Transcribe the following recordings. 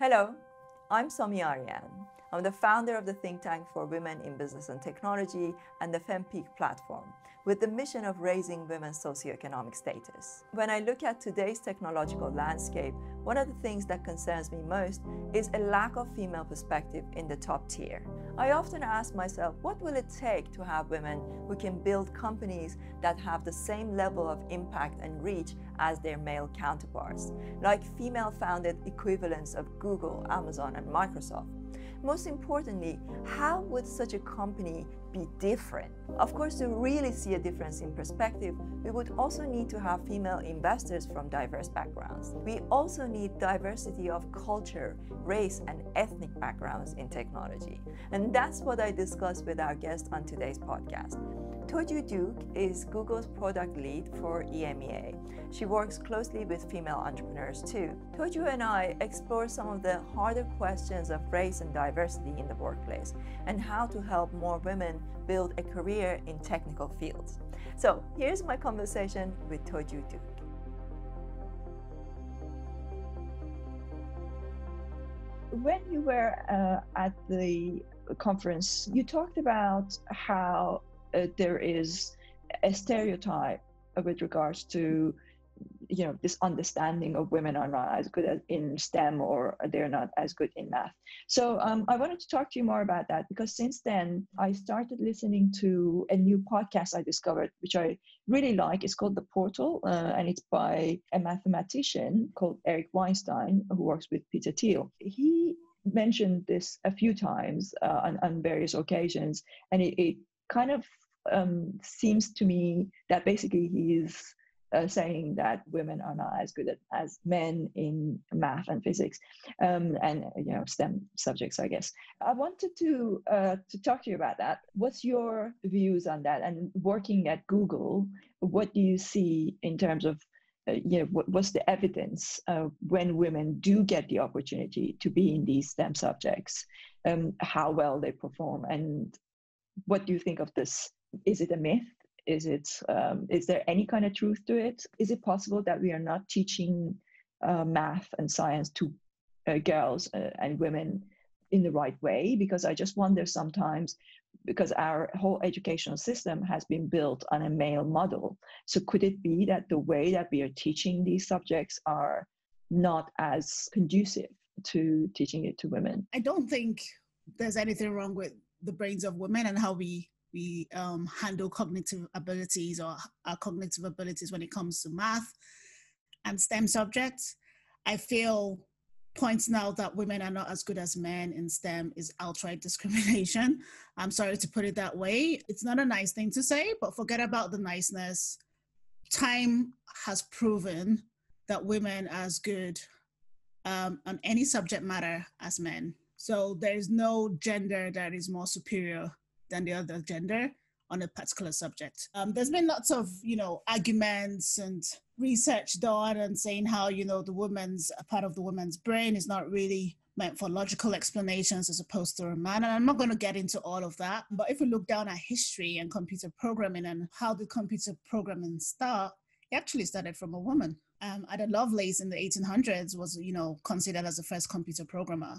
Hello, I'm Somi Arian. I'm the founder of the think tank for women in business and technology and the FemPeak platform, with the mission of raising women's socioeconomic status. When I look at today's technological landscape, one of the things that concerns me most is a lack of female perspective in the top tier. I often ask myself, what will it take to have women who can build companies that have the same level of impact and reach as their male counterparts, like female-founded equivalents of Google, Amazon, and Microsoft? Most importantly, how would such a company be different? Of course, to really see a difference in perspective, we would also need to have female investors from diverse backgrounds. We also need diversity of culture, race, and ethnic backgrounds in technology. And that's what I discussed with our guest on today's podcast. Toju Duke is Google's product lead for EMEA. She works closely with female entrepreneurs too. Toju and I explore some of the harder questions of race and diversity in the workplace and how to help more women build a career in technical fields. So here's my conversation with Toju Duke. When you were at the conference, you talked about how there is a stereotype with regards to, this understanding of women are not as good in STEM or they're not as good in math. So I wanted to talk to you more about that, because since then I started listening to a new podcast I discovered, which I really like. It's called The Portal, and it's by a mathematician called Eric Weinstein, who works with Peter Thiel. He mentioned this a few times on various occasions, and it kind of seems to me that basically he's saying that women are not as good as men in math and physics, and STEM subjects, I guess. I wanted to talk to you about that. What's your views on that? And working at Google, what do you see in terms of what's the evidence when women do get the opportunity to be in these STEM subjects, how well they perform, and what do you think of this? Is it a myth? Is there any kind of truth to it? Is it possible that we are not teaching math and science to girls and women in the right way? Because I just wonder sometimes, because our whole educational system has been built on a male model. So could it be that the way that we are teaching these subjects are not as conducive to teaching it to women? I don't think there's anything wrong with the brains of women and how we handle cognitive abilities or our cognitive abilities when it comes to math and STEM subjects. I feel pointing out that women are not as good as men in STEM is outright discrimination. I'm sorry to put it that way. It's not a nice thing to say, but forget about the niceness. Time has proven that women are as good on any subject matter as men. So there's no gender that is more superior than the other gender on a particular subject. There's been lots of, arguments and research done and saying how, a part of the woman's brain is not really meant for logical explanations as opposed to a man. And I'm not going to get into all of that. But if we look down at history and computer programming and how did computer programming start, it actually started from a woman. Ada Lovelace in the 1800s was, considered as the first computer programmer.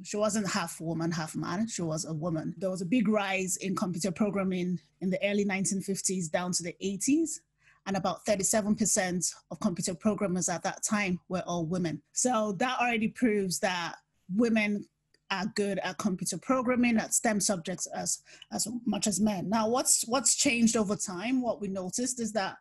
She wasn't half woman, half man. She was a woman. There was a big rise in computer programming in the early 1950s down to the 80s. And about 37% of computer programmers at that time were all women. So that already proves that women are good at computer programming, at STEM subjects as much as men. Now, what's changed over time? What we noticed is that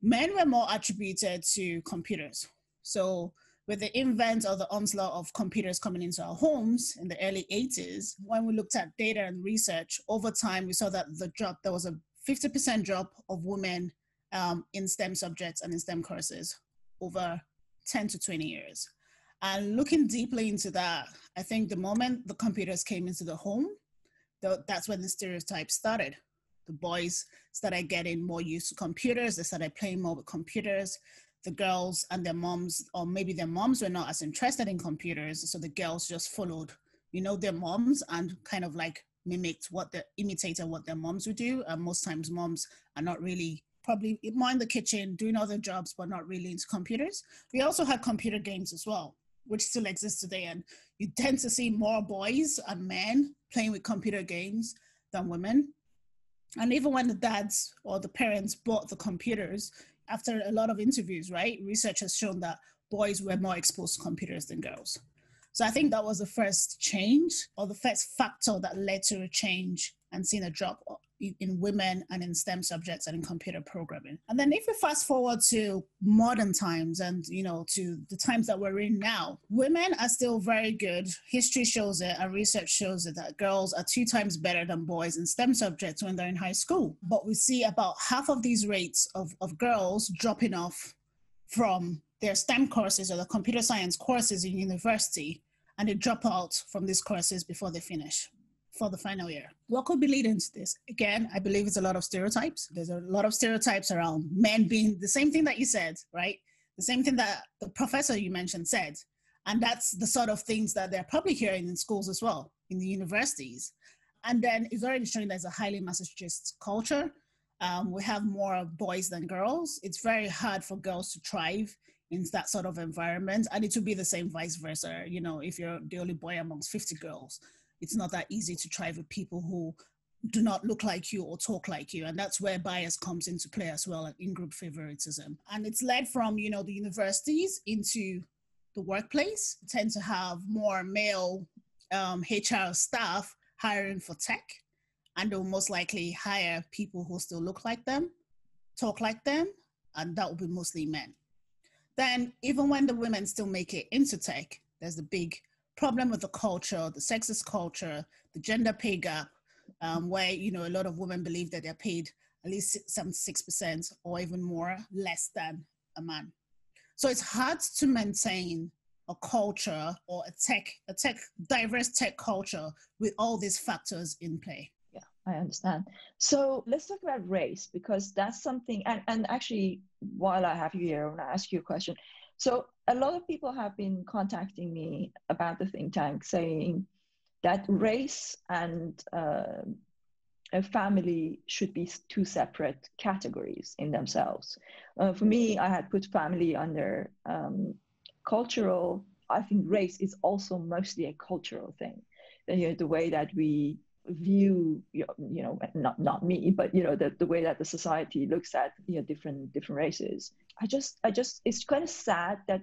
men were more attributed to computers. So with the invent or the onslaught of computers coming into our homes in the early 80s, when we looked at data and research, over time, we saw that there was a 50% drop of women in STEM subjects and in STEM courses over 10 to 20 years. And looking deeply into that, I think the moment the computers came into the home, that's when the stereotypes started. The boys started getting more used to computers. They started playing more with computers. The girls and their moms, or maybe their moms were not as interested in computers. So the girls just followed, their moms and kind of like imitated what their moms would do. And most times moms are not really, probably more in the kitchen, doing other jobs, but not really into computers. We also had computer games as well. which still exists today. And you tend to see more boys and men playing with computer games than women. And even when the dads or the parents bought the computers, after a lot of interviews, right, research has shown that boys were more exposed to computers than girls. So I think that was the first change, or the first factor that led to a change and seeing a drop in women and in STEM subjects and in computer programming. And then if we fast forward to modern times and, to the times that we're in now, women are still very good. History shows it and research shows it that girls are 2 times better than boys in STEM subjects when they're in high school. But we see about half of these rates of girls dropping off from their STEM courses or the computer science courses in university, and they drop out from these courses before they finish for the final year. What could be leading to this? Again, I believe it's a lot of stereotypes. There's a lot of stereotypes around men being the same thing that you said, right? The same thing that the professor you mentioned said. And that's the sort of things that they're probably hearing in schools as well, in the universities. And then it's already showing there's a highly masochist culture. We have more boys than girls. It's very hard for girls to thrive in that sort of environment. And it will be the same vice versa. If you're the only boy amongst 50 girls, it's not that easy to thrive with people who do not look like you or talk like you. And that's where bias comes into play as well, like in-group favoritism. And it's led from, the universities into the workplace. We tend to have more male HR staff hiring for tech, and they'll most likely hire people who still look like them, talk like them, and that will be mostly men. Then even when the women still make it into tech, there's the big problem with the culture, the sexist culture, the gender pay gap, where, a lot of women believe that they're paid at least 76% or even more less than a man. So it's hard to maintain a culture or a diverse tech culture with all these factors in play. Yeah, I understand. So let's talk about race, because that's something, and actually, while I have you here, I want to ask you a question. So a lot of people have been contacting me about the think tank, saying that race and a family should be 2 separate categories in themselves. For me, I had put family under cultural. I think race is also mostly a cultural thing. The way that we view, not me, but the way that the society looks at different races. I just it's kind of sad that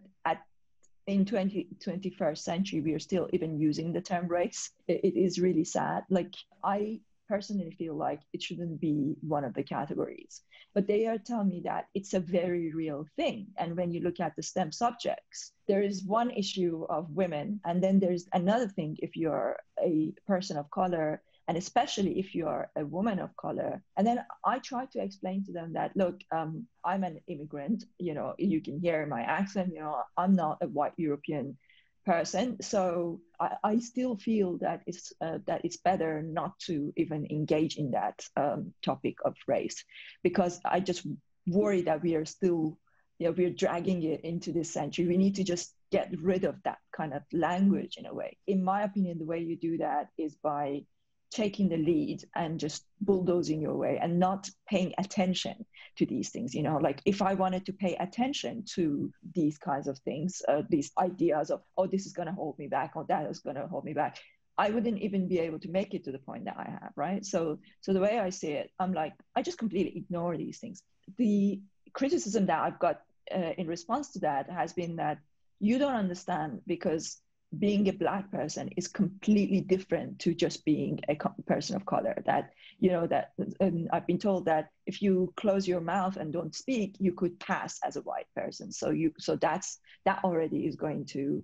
in 21st century we are still even using the term race. It is really sad. Like, I personally feel like it shouldn't be one of the categories, but they are telling me that it's a very real thing. And when you look at the STEM subjects, there is one issue of women, and then there's another thing if you're a person of color, and especially if you're a woman of color. And then I try to explain to them that, look, I'm an immigrant, you can hear my accent, I'm not a white European person. So I still feel that it's better not to even engage in that topic of race, because I just worry that we are still, we're dragging it into this century. We need to just get rid of that kind of language in a way. In my opinion, the way you do that is by taking the lead and just bulldozing your way and not paying attention to these things. Like, if I wanted to pay attention to these kinds of things, these ideas of, oh, this is going to hold me back, or that is going to hold me back, I wouldn't even be able to make it to the point that I have, right? So the way I see it, I'm like, I just completely ignore these things. The criticism that I've got in response to that has been that you don't understand, because being a Black person is completely different to just being a person of color. That, I've been told that if you close your mouth and don't speak, you could pass as a white person. So that already is going to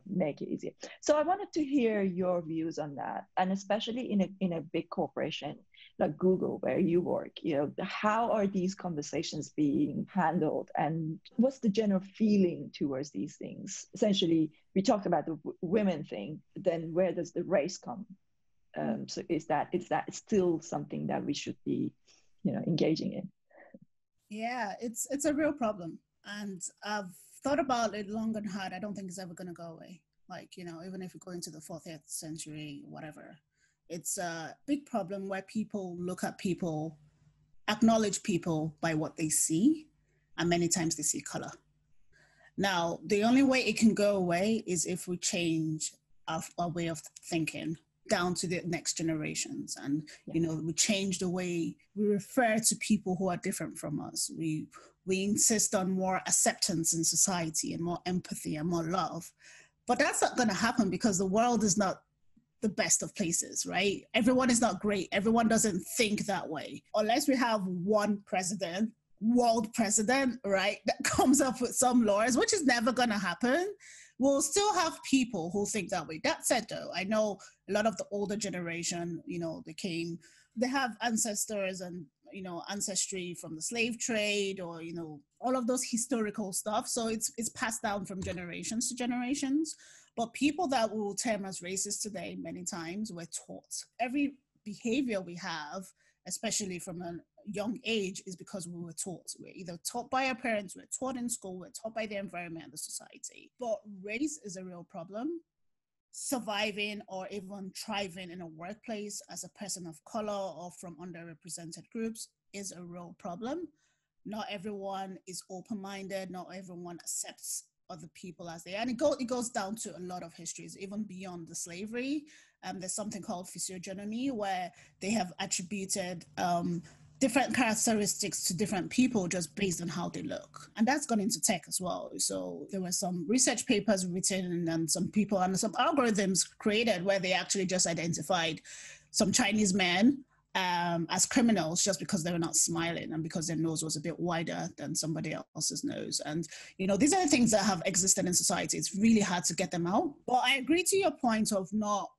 make it easier. So I wanted to hear your views on that, and especially in a big corporation like Google, where you work, how are these conversations being handled, and what's the general feeling towards these things? Essentially, we talked about the women thing, then where does the race come? So is that still something that we should be, engaging in? Yeah, it's a real problem, and I've thought about it long and hard. I don't think it's ever going to go away. Like, even if we go into the 4th century, whatever, it's a big problem where people look at people, acknowledge people by what they see, and many times they see color. Now, the only way it can go away is if we change our way of thinking down to the next generations. And, you know, we change the way we refer to people who are different from us. We insist on more acceptance in society and more empathy and more love. But that's not going to happen because the world is not the best of places, right? Everyone is not great. Everyone doesn't think that way. Unless we have one president, world president, right, that comes up with some laws, which is never going to happen, we'll still have people who think that way. That said, though, I know a lot of the older generation, you know, they have ancestors and, you know, ancestry from the slave trade or, you know, all of those historical stuff. So it's passed down from generations to generations. But people that we will term as racist today, many times, were taught. Every behavior we have, especially from a young age, is because we were taught. We're either taught by our parents, we're taught in school, we're taught by the environment and the society. But race is a real problem. Surviving or even thriving in a workplace as a person of color or from underrepresented groups is a real problem. Not everyone is open-minded, not everyone accepts other people as they are. And it goes down to a lot of histories, even beyond the slavery. There's something called physiognomy, where they have attributed different characteristics to different people just based on how they look. And that's gone into tech as well. So there were some research papers written and some people and some algorithms created where they actually just identified some Chinese men as criminals just because they were not smiling and because their nose was a bit wider than somebody else's nose. And, you know, these are the things that have existed in society. It's really hard to get them out. But I agree to your point of not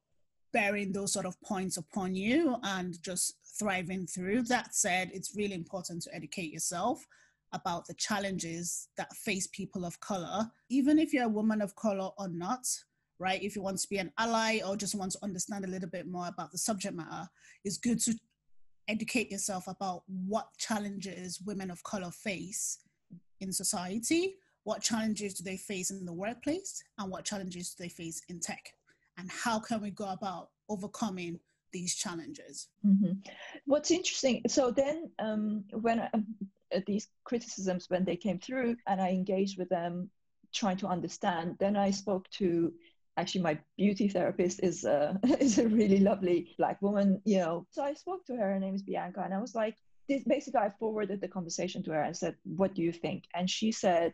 bearing those sort of points upon you and just thriving through. That said, it's really important to educate yourself about the challenges that face people of color, even if you're a woman of color or not, right? If you want to be an ally or just want to understand a little bit more about the subject matter, it's good to educate yourself about what challenges women of color face in society, what challenges do they face in the workplace, and what challenges do they face in tech, and how can we go about overcoming these challenges. Mm-hmm. What's interesting, so then when these criticisms, when they came through and I engaged with them trying to understand, then I spoke to, actually my beauty therapist is a really lovely Black woman, you know. So I spoke to her, her name is Bianca, and I was like, basically I forwarded the conversation to her and said, what do you think? And she said,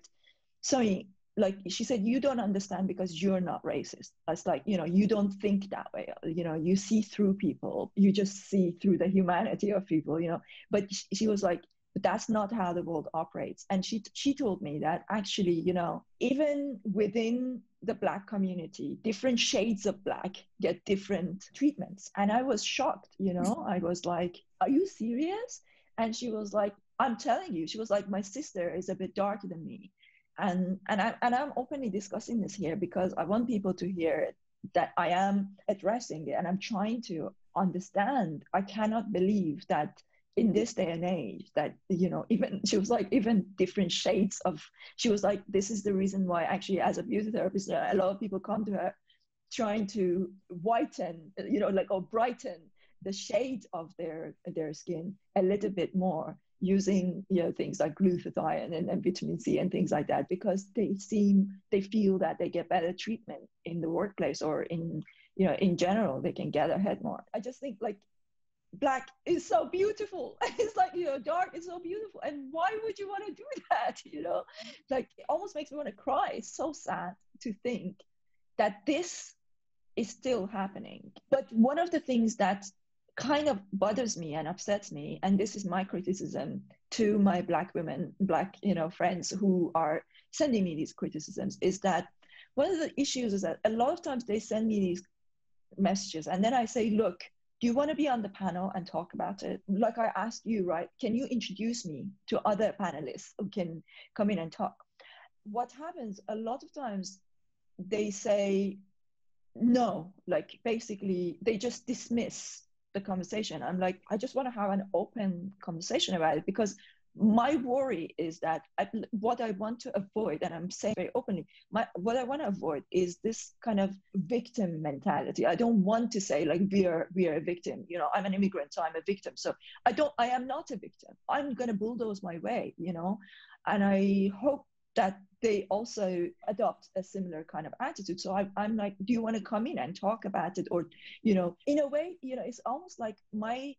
Somi, like she said, you don't understand because you're not racist. It's like, you know, you don't think that way. You know, you see through people. You just see through the humanity of people, you know. But she was like, but that's not how the world operates. And she told me that actually, you know, even within the Black community, different shades of Black get different treatments. And I was shocked, you know. I was like, are you serious? And she was like, I'm telling you. She was like, my sister is a bit darker than me. And I'm openly discussing this here because I want people to hear it, that I am addressing it and I'm trying to understand. I cannot believe that in this day and age that, you know, even she was like, even different shades of, she was like, this is the reason why actually as a beauty therapist, a lot of people come to her trying to whiten, you know, like, or brighten the shade of their skin a little bit more, using, you know, things like glutathione and vitamin C and things like that, because they feel that they get better treatment in the workplace or in, you know, in general, they can get ahead more. I just think like Black is so beautiful. It's like, you know, dark is so beautiful. And why would you want to do that? You know, like it almost makes me want to cry. It's so sad to think that this is still happening. But one of the things that kind of bothers me and upsets me, and this is my criticism to my Black women, Black, you know, friends who are sending me these criticisms, is that one of the issues is that a lot of times they send me these messages and then I say, look, do you want to be on the panel and talk about it? Like I asked you, right? Can you introduce me to other panelists who can come in and talk? What happens a lot of times, they say no, like basically they just dismiss the conversation. I'm like, I just want to have an open conversation about it, because my worry is that what I want to avoid, and I'm saying very openly, what I want to avoid is this kind of victim mentality. I don't want to say like we are a victim. You know, I'm an immigrant, so I'm a victim. So I am not a victim. I'm going to bulldoze my way, you know, and I hope that they also adopt a similar kind of attitude. So I'm like, do you want to come in and talk about it? Or, in a way, it's almost like my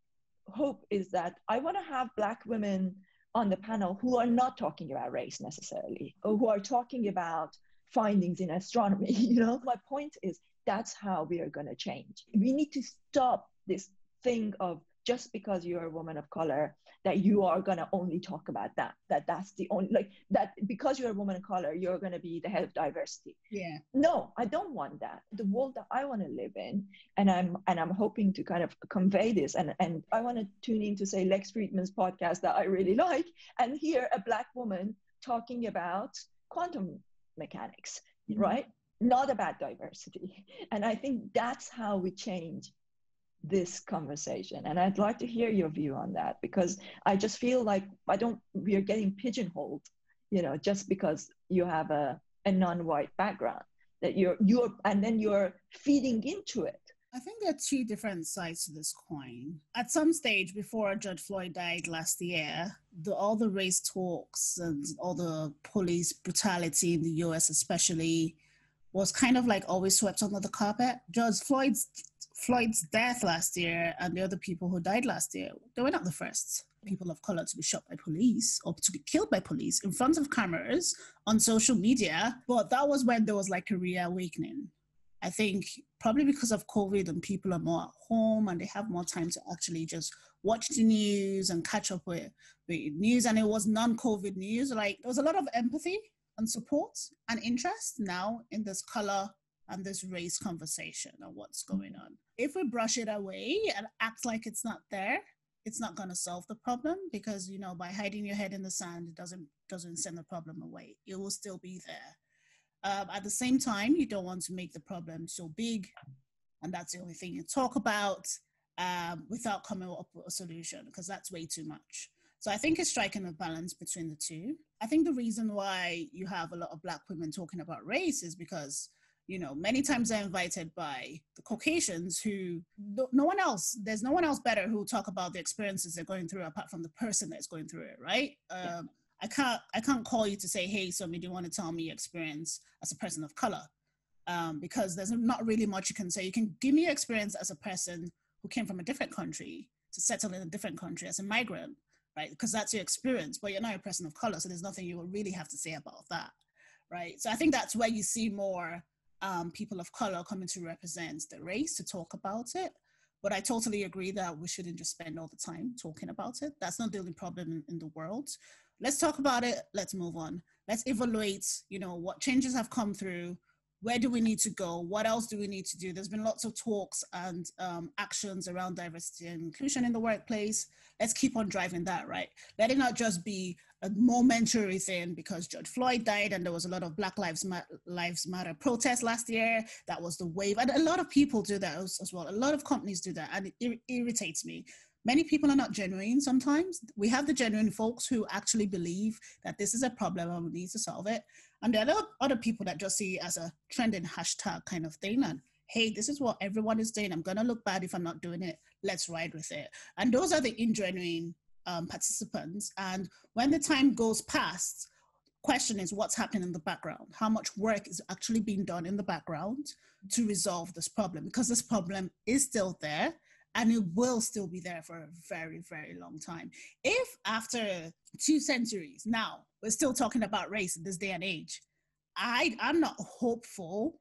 hope is that I want to have Black women on the panel who are not talking about race necessarily, or who are talking about findings in astronomy. My point is that's how we are going to change. We need to stop this thing of just because you're a woman of color that you are going to only talk about that's the only, like, that because you're a woman of color you're going to be the head of diversity. Yeah. No, I don't want that. The world that I want to live in, and I'm hoping to kind of convey this, and I want to tune in to, say, Lex Friedman's podcast that I really like, and hear a Black woman talking about quantum mechanics, right? Not about diversity. And I think that's how we change this conversation. And I'd like to hear your view on that, because I just feel like we are getting pigeonholed, just because you have a non-white background, that you're and then you're feeding into it. I think there are two different sides to this coin. At some stage before George Floyd died last year, all the race talks and all the police brutality in the US especially was kind of like always swept under the carpet. George Floyd's death last year and the other people who died last year, they were not the first people of color to be shot by police or to be killed by police in front of cameras on social media. But that was when there was like a reawakening. I think probably because of COVID and people are more at home and they have more time to actually just watch the news and catch up with news. And it was non-COVID news. Like, there was a lot of empathy and support and interest now in this color and this race conversation and what's going on. If we brush it away and act like it's not there, it's not going to solve the problem, because, by hiding your head in the sand, it doesn't send the problem away. It will still be there. At the same time, you don't want to make the problem so big, and that's the only thing you talk about without coming up with a solution, because that's way too much. So I think it's striking a balance between the two. I think the reason why you have a lot of Black women talking about race is because, many times they're invited by the Caucasians who, there's no one else better who talk about the experiences they're going through apart from the person that's going through it, right? I can't call you to say, hey, Somi, do you want to tell me your experience as a person of color? Because there's not really much you can say. You can give me your experience as a person who came from a different country to settle in a different country as a migrant, right? Because that's your experience, but you're not a person of color, so there's nothing you will really have to say about that, right? So I think that's where you see more people of color coming to represent the race, to talk about it. But I totally agree that we shouldn't just spend all the time talking about it. That's not the only problem in the world. Let's talk about it. Let's move on. Let's evaluate, what changes have come through. Where do we need to go? What else do we need to do? There's been lots of talks and actions around diversity and inclusion in the workplace. Let's keep on driving that, right? Let it not just be a momentary thing because George Floyd died and there was a lot of Black Lives Matter protests last year. That was the wave. And a lot of people do that as well. A lot of companies do that, and it irritates me. Many people are not genuine sometimes. We have the genuine folks who actually believe that this is a problem and we need to solve it. And there are other people that just see it as a trending hashtag kind of thing. And hey, this is what everyone is doing. I'm going to look bad if I'm not doing it. Let's ride with it. And those are the ingenuine participants. And when the time goes past, question is what's happening in the background? How much work is actually being done in the background to resolve this problem? Because this problem is still there. And it will still be there for a very, very long time. If after 2 centuries, now we're still talking about race in this day and age, I'm not hopeful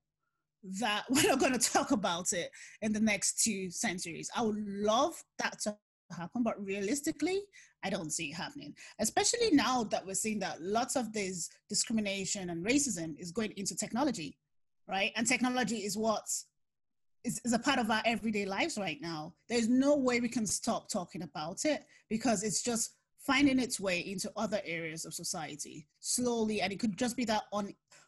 that we're not going to talk about it in the next 2 centuries. I would love that to happen, but realistically, I don't see it happening. Especially now that we're seeing that lots of this discrimination and racism is going into technology, right? And technology is is a part of our everyday lives right now. There's no way we can stop talking about it because it's just finding its way into other areas of society slowly. And it could just be that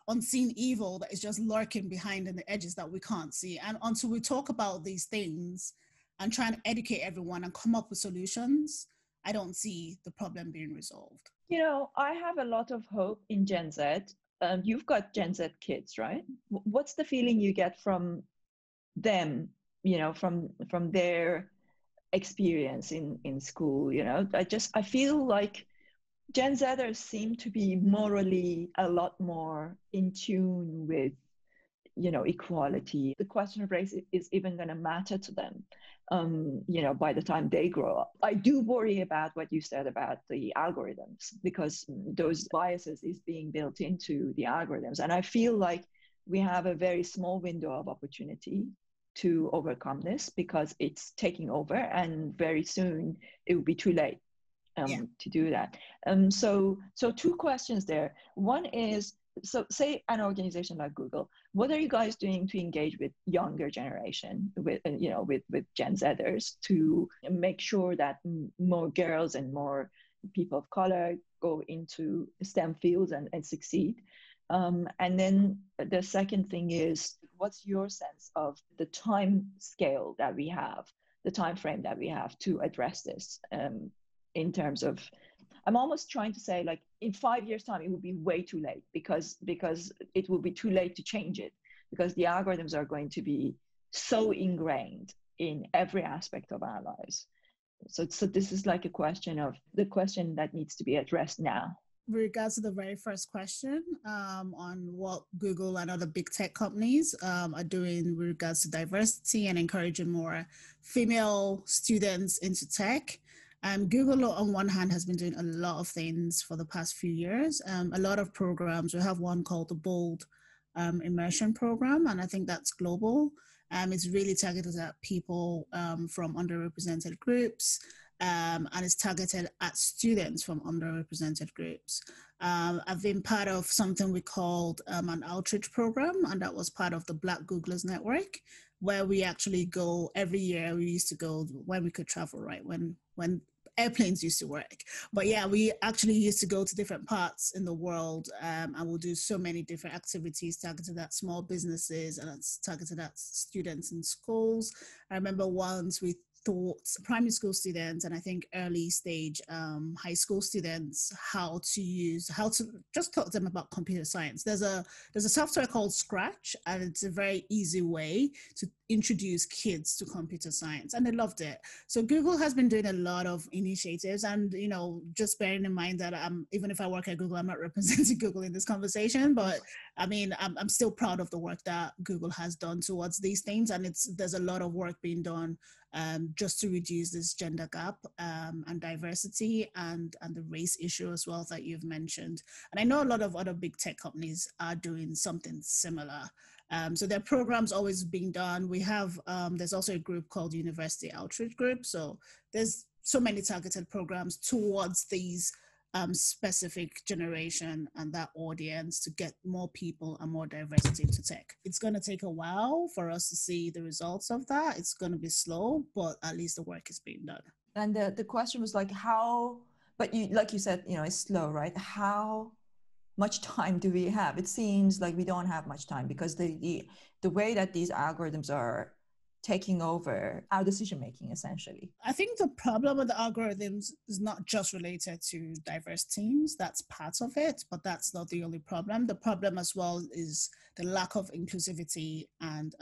unseen evil that is just lurking behind in the edges that we can't see. And until we talk about these things and try and educate everyone and come up with solutions, I don't see the problem being resolved. I have a lot of hope in Gen Z. You've got Gen Z kids, right? What's the feeling you get from them, from their experience in school? I feel like Gen Zers seem to be morally a lot more in tune with, equality. The question of race is even going to matter to them, by the time they grow up. I do worry about what you said about the algorithms, because those biases is being built into the algorithms. And I feel like we have a very small window of opportunity to overcome this, because it's taking over, and very soon it will be too late to do that. So two questions there. One is, so say an organization like Google, what are you guys doing to engage with younger generation, with Gen Zers, to make sure that more girls and more people of color go into STEM fields and succeed? And then the second thing is, what's your sense of the time scale that we have, the time frame that we have to address this, in terms of, I'm almost trying to say, like, in 5 years' time, it will be way too late, because it will be too late to change it, because the algorithms are going to be so ingrained in every aspect of our lives. So this is like the question that needs to be addressed now. With regards to the very first question, on what Google and other big tech companies are doing with regards to diversity and encouraging more female students into tech. Google, on one hand, has been doing a lot of things for the past few years. A lot of programs. We have one called the Bold Immersion Program, and I think that's global. It's really targeted at people from underrepresented groups, and it's targeted at students from underrepresented groups. I've been part of something we called an outreach program, and that was part of the Black Googlers Network, where we actually go every year. We used to go when we could travel, right? When airplanes used to work. But yeah, we actually used to go to different parts in the world, and we'll do so many different activities targeted at small businesses, and it's targeted at students in schools. I remember once we taught primary school students, and I think early stage high school students, how to just talk to them about computer science. There's a software called Scratch, and it's a very easy way to introduce kids to computer science, and they loved it. So Google has been doing a lot of initiatives, and just bearing in mind that even if I work at Google, I'm not representing Google in this conversation, but I mean, I'm still proud of the work that Google has done towards these things, and there's a lot of work being done just to reduce this gender gap and diversity and the race issue as well that you've mentioned. And I know a lot of other big tech companies are doing something similar. So there are programs always being done. We have, there's also a group called University Outreach Group. So there's so many targeted programs towards these specific generation and that audience to get more people and more diversity into tech. It's going to take a while for us to see the results of that. It's going to be slow, but at least the work is being done. And the question was like, how, but like you said, it's slow, right? How much time do we have? It seems like we don't have much time, because the way that these algorithms are taking over our decision making, essentially. I think the problem with the algorithms is not just related to diverse teams. That's part of it, but that's not the only problem. The problem as well is the lack of inclusivity and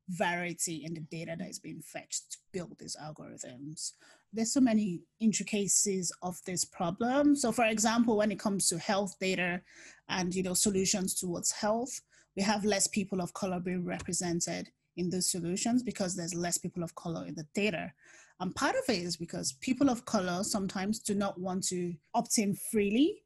variety in the data that is being fetched to build these algorithms. There's so many intricacies of this problem. So for example, when it comes to health data and solutions towards health, we have less people of color being represented in those solutions because there's less people of color in the data. And part of it is because people of color sometimes do not want to opt in freely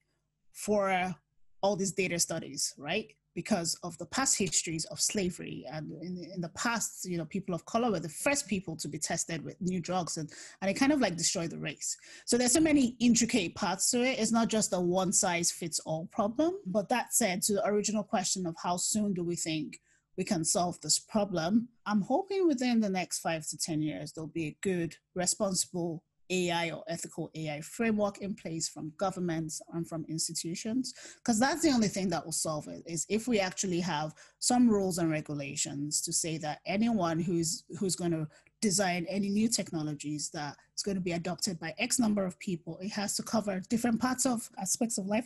for all these data studies, right? Because of the past histories of slavery. And in the past, people of color were the first people to be tested with new drugs, and it kind of like destroyed the race. So there's so many intricate parts to it. It's not just a one size fits all problem. But that said, to the original question of how soon do we think we can solve this problem, I'm hoping within the next 5 to 10 years, there'll be a good, responsible AI or ethical AI framework in place from governments and from institutions, because that's the only thing that will solve it, is if we actually have some rules and regulations to say that anyone who's going to design any new technologies that is going to be adopted by X number of people, it has to cover different aspects of life,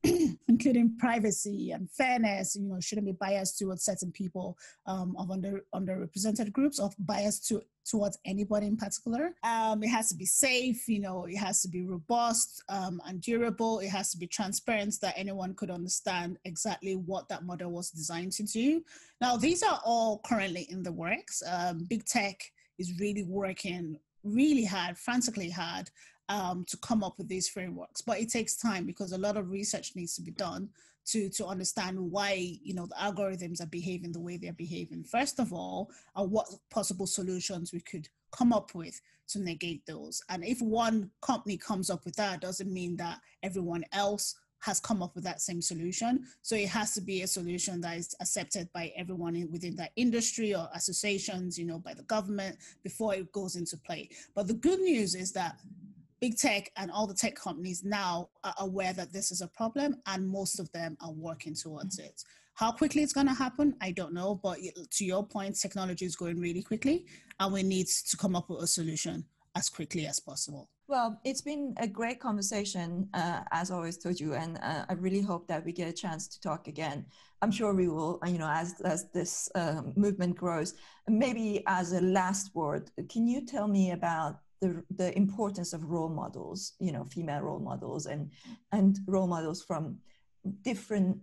including privacy and fairness, shouldn't be biased towards certain people of underrepresented groups, or biased towards anybody in particular. It has to be safe, it has to be robust and durable. It has to be transparent so that anyone could understand exactly what that model was designed to do. Now, these are all currently in the works. Big tech is really working really hard, frantically hard, to come up with these frameworks. But it takes time because a lot of research needs to be done to understand why, the algorithms are behaving the way they're behaving. First of all, what possible solutions we could come up with to negate those. And if one company comes up with that, doesn't mean that everyone else has come up with that same solution. So it has to be a solution that is accepted by everyone within that industry or associations, by the government before it goes into play. But the good news is that big tech and all the tech companies now are aware that this is a problem, and most of them are working towards it. How quickly it's going to happen, I don't know. But to your point, technology is going really quickly, and we need to come up with a solution as quickly as possible. Well, it's been a great conversation, as always, Toju, and I really hope that we get a chance to talk again. I'm sure we will, as this movement grows. Maybe as a last word, can you tell me about the importance of role models, female role models and role models from different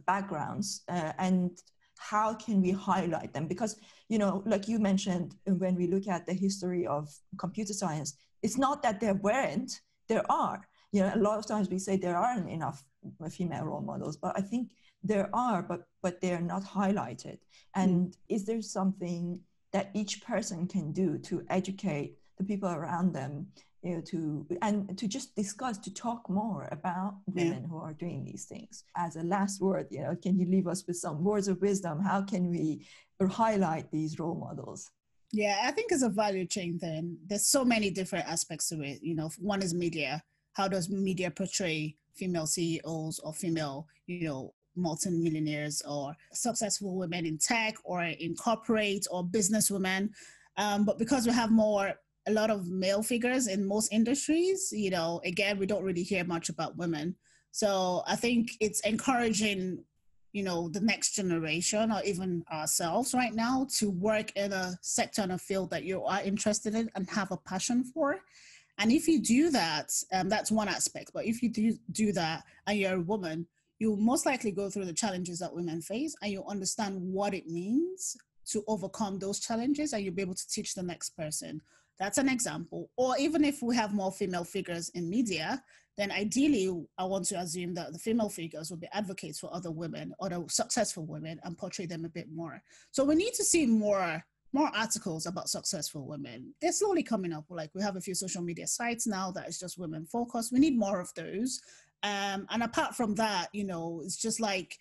backgrounds, and how can we highlight them? Because, like you mentioned, when we look at the history of computer science, it's not that there weren't, there are. A lot of times we say there aren't enough female role models, but I think there are, but they're not highlighted. And is there something that each person can do to educate the people around them, to just discuss, to talk more about women who are doing these things? As a last word, can you leave us with some words of wisdom? How can we highlight these role models? Yeah, I think it's a value chain thing. There's so many different aspects to it. One is media. How does media portray female CEOs or female, multi-millionaires or successful women in tech or in corporate or business women? But because we have a lot of male figures in most industries, again, we don't really hear much about women. So I think it's encouraging, the next generation or even ourselves right now to work in a sector and a field that you are interested in and have a passion for. And if you do that, that's one aspect. But if you do that and you're a woman, you'll most likely go through the challenges that women face, and you'll understand what it means to overcome those challenges, and you'll be able to teach the next person. That's an example. Or even if we have more female figures in media, then ideally, I want to assume that the female figures will be advocates for other women, other successful women, and portray them a bit more. So we need to see more articles about successful women. They're slowly coming up. Like, we have a few social media sites now that is just women focused. We need more of those. And apart from that, it's just like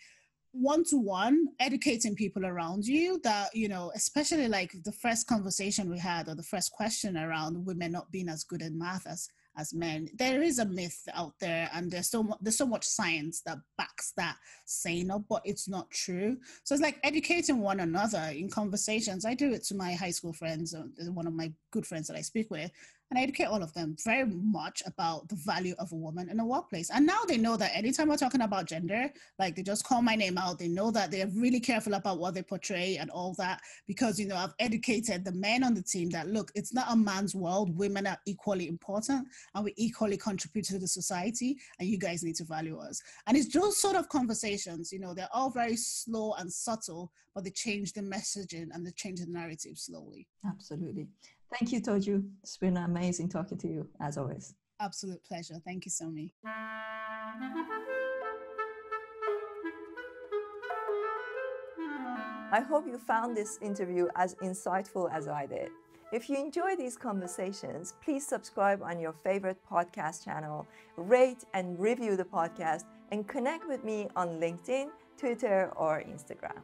one-to-one educating people around you that, especially like the first conversation we had, or the first question around women not being as good in math as men. There is a myth out there, and there's so much science that backs that saying up, but it's not true. So it's like educating one another in conversations. I do it to my high school friends, one of my good friends that I speak with, and I educate all of them very much about the value of a woman in a workplace. And now they know that anytime we're talking about gender, like, they just call my name out. They know that they're really careful about what they portray and all that, because, I've educated the men on the team that, look, it's not a man's world. Women are equally important, and we equally contribute to the society, and you guys need to value us. And it's those sort of conversations, they're all very slow and subtle, but they change the messaging and they change the narrative slowly. Absolutely. Thank you, Toju. It's been amazing talking to you, as always. Absolute pleasure. Thank you, Somi. I hope you found this interview as insightful as I did. If you enjoy these conversations, please subscribe on your favorite podcast channel, rate and review the podcast, and connect with me on LinkedIn, Twitter, or Instagram.